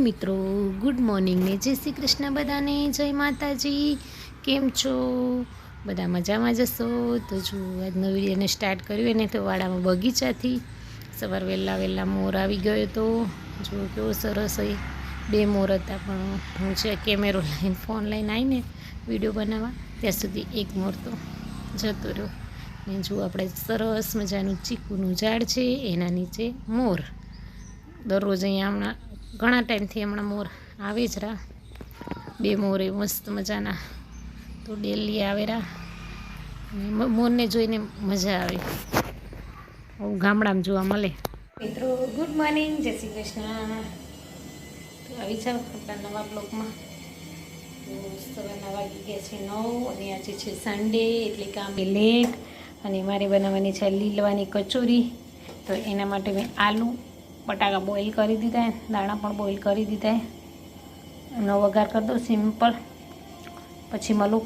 મિત્રો, good morning ને જય શ્રી કૃષ્ણ બધાને, જય માતાજી। કેમ છો બધા? મજામાં જશો તો જો આજનો વિડીયોને સ્ટાર્ટ કર્યું એને તો વાડામાં બગીચાથી સવાર વહેલા મોર આવી ગયો તો જો કેવો સરસ હોય। બે મોર હતા પણ હું છે કેમેરો લઈને ફોન લઈને આવીને વિડીયો બનાવવા ત્યાં સુધી એક મોર તો જતો રહ્યો ને જો આપણે સરસ મજાનું ચીકુનું ઝાડ છે એના નીચે મોર દરરોજ અહીંયા હમણાં ઘણા ટાઈમથી હમણાં મોર આવે જ રહ્યા। બે મોરે મસ્ત મજાના તો ડેલી આવેરા અને મોરને જોઈને મજા આવે, આવું ગામડામાં જોવા મળે। મિત્રો ગુડ મોર્નિંગ, જય શ્રી કૃષ્ણ। તો આવી જાઓ આપણા નવા બ્લોગમાં। તો સવારના વાગી ગયા છે 9 અને આજે છે સન્ડે એટલે કામ લેટ અને મારે બનાવવાની છે લીલવાની કચોરી। તો એના માટે મેં આલુ બટાકા બોઇલ કરી દીધા, દાણા પણ બોઇલ કરી દીધા। એનો વઘાર કરી દો સિમ્પલ, પછી મળું।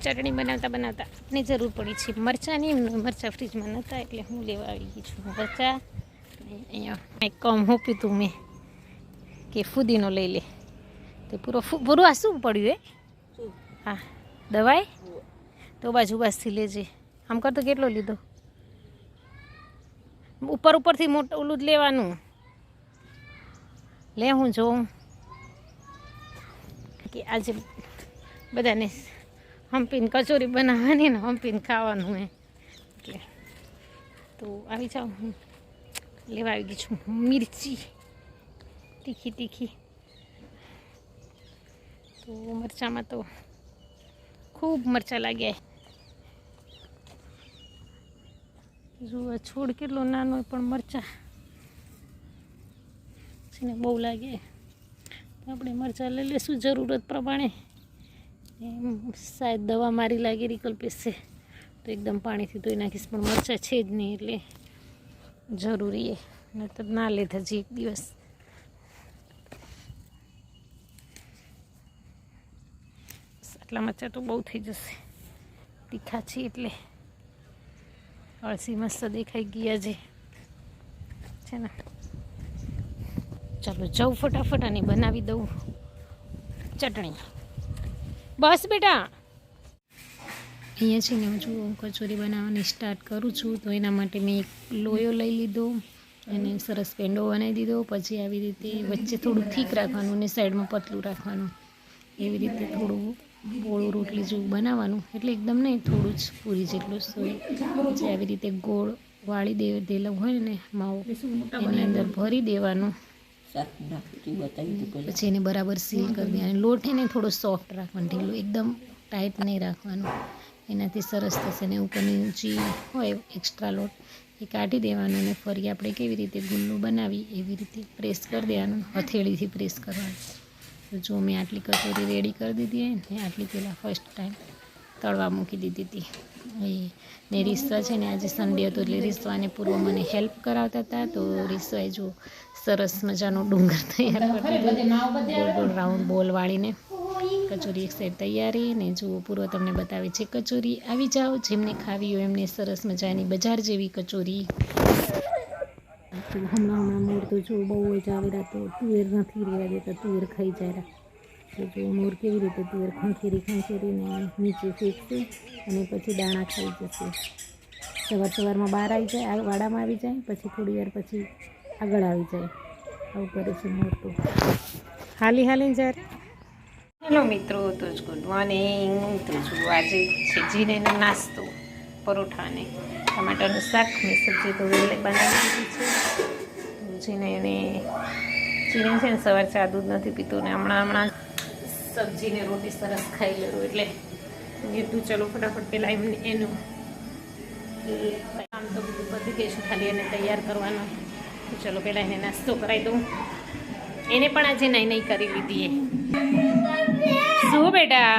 ચટણી બનાવતા આપને જરૂર પડી છે મરચાંની। મરચાં ફ્રીજમાં નહોતા એટલે હું લેવા આવી ગઈ છું મરચાં। અહીંયા કંઈક કમ હોપ્યું હતું મેં કે ફુદીનો લઈ લે તો પૂરું આ શું પડ્યું હા દવાઈ તો બાજુથી લેજે। આમ કરતો કેટલો લીધો? ઉપરથી મોટું ઓલું જ લેવાનું લે। હું જોઉં કે આજે બધાને હંપીને કચોરી બનાવવાની ને હંપીને ખાવાનું એટલે તો આવી જાઉં। હું લેવા આવી ગઈ છું મિર્ચી તીખી। તો મરચાંમાં તો ખૂબ મરચાં લાગ્યા। જો છોડ કેટલો નાનો હોય પણ મરચાં છે ને બહુ લાગે તો આપણે મરચાં લઈ લઈશું જરૂરત પ્રમાણે। શાયદ દવા મારી લાગેલી કલ્પેશે તો એકદમ પાણીથી ધોઈ નાખીશ, પણ મરચાં છે જ નહીં એટલે જરૂરી નહીં તો ના લે હજી એક દિવસ। આટલા મરચાં તો બહુ થઈ જશે, તીખા છે એટલે। અળસી મસ્ત દેખાઈ ગયા છે ને। ચાલો જાઉં ફટાફટ અને બનાવી દઉં ચટણી। બસ બેટા અહીંયા છે ને હું જો કચોરી બનાવવાની સ્ટાર્ટ કરું છું તો એના માટે મેં એક લોયો લઈ લીધો અને સરસ પેંડો બનાવી દીધો। પછી આવી રીતે વચ્ચે થોડું થીક રાખવાનું અને સાઈડમાં પતલું રાખવાનું, એવી રીતે થોડું ગોળ રોટલી જેવું બનાવવાનું, એટલે એકદમ નહીં થોડું જ પૂરી જેટલું સોય। પછી આવી રીતે ગોળ વાળી દેલું હોય ને માવો એની અંદર ભરી દેવાનું, પછી એને બરાબર સીલ કરી દેવાનું। લોટ એને થોડો સોફ્ટ રાખવાનો, ઢીલું એકદમ ટાઈટ નહીં રાખવાનું, એનાથી સરસ થશે। ને ઉપરની ઊંચી હોય એક્સ્ટ્રા લોટ એ કાઢી દેવાનું અને ફરી આપણે કેવી રીતે ગુલ્લું બનાવી એવી રીતે પ્રેસ કરી દેવાનું, હથેળીથી પ્રેસ કરવાનું। તો જો મેં આટલી કચોરી રેડી કરી દીધી ને આટલી પહેલાં ફર્સ્ટ ટાઈમ તળવા મૂકી દીધી હતી ને રીસવા છે ને આજે સન્ડે હતો એટલે રીસવાને પૂર્વ મને હેલ્પ કરાવતા હતા। તો રીસવાએ જો સરસ મજાનો ડુંગર તૈયાર કરી દીધો, ગોળ ગોળ રાઉન્ડ બોલ વાળીને કચોરી એક સાઈડ તૈયારી ને જુઓ પૂર્વ તમને બતાવે છે કચોરી। આવી જાઓ, જેમને ખાવી હોય એમને સરસ મજાની બજાર જેવી કચોરી। તો હમણાં મોર તો જો બહુ જ આવેલા તો તુવેર નથી રહેવા દેતા, તુવેર ખાઈ જાય। તો જો મોર કેવી રીતે તુવેર ખંખેરીને નીચે ફેંકશે અને પછી દાણા ખાઈ જશે। સવારમાં બહાર આવી જાય, વાડામાં આવી જાય, પછી થોડી વાર પછી આગળ આવી જાય, આવું કરે છે મોર તો હાલીને જાય। હેલો મિત્રો, તો જ ગુડ મોર્નિંગ। તો જો આજે છે જીનેનો નાસ્તો, પરોઠા ને ટમાટરનું શાક ને સબ્જી તો વહેલે બનાવી દીધી છે। જીને છે ને સવાર ચા દૂધ નથી પીતું ને હમણાં સબ્જીને રોટી સરસ ખાઈ લેવું એટલે કીધું ચલો ફટાફટ પહેલાં એનું કામ તો બધું પતી ગયું છે, ખાલી એને તૈયાર કરવાનો। તો ચલો પહેલાં એને નાસ્તો કરાવી દઉં। એને પણ આજે નહીં કરી લીધી શું બેટા?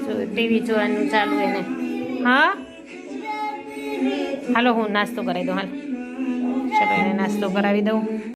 જો ટીવી જોવાનું ચાલુ એને। હા હાલો હું નાસ્તો કરાવી દઉં, હાલ ચલો એને નાસ્તો કરાવી દઉં।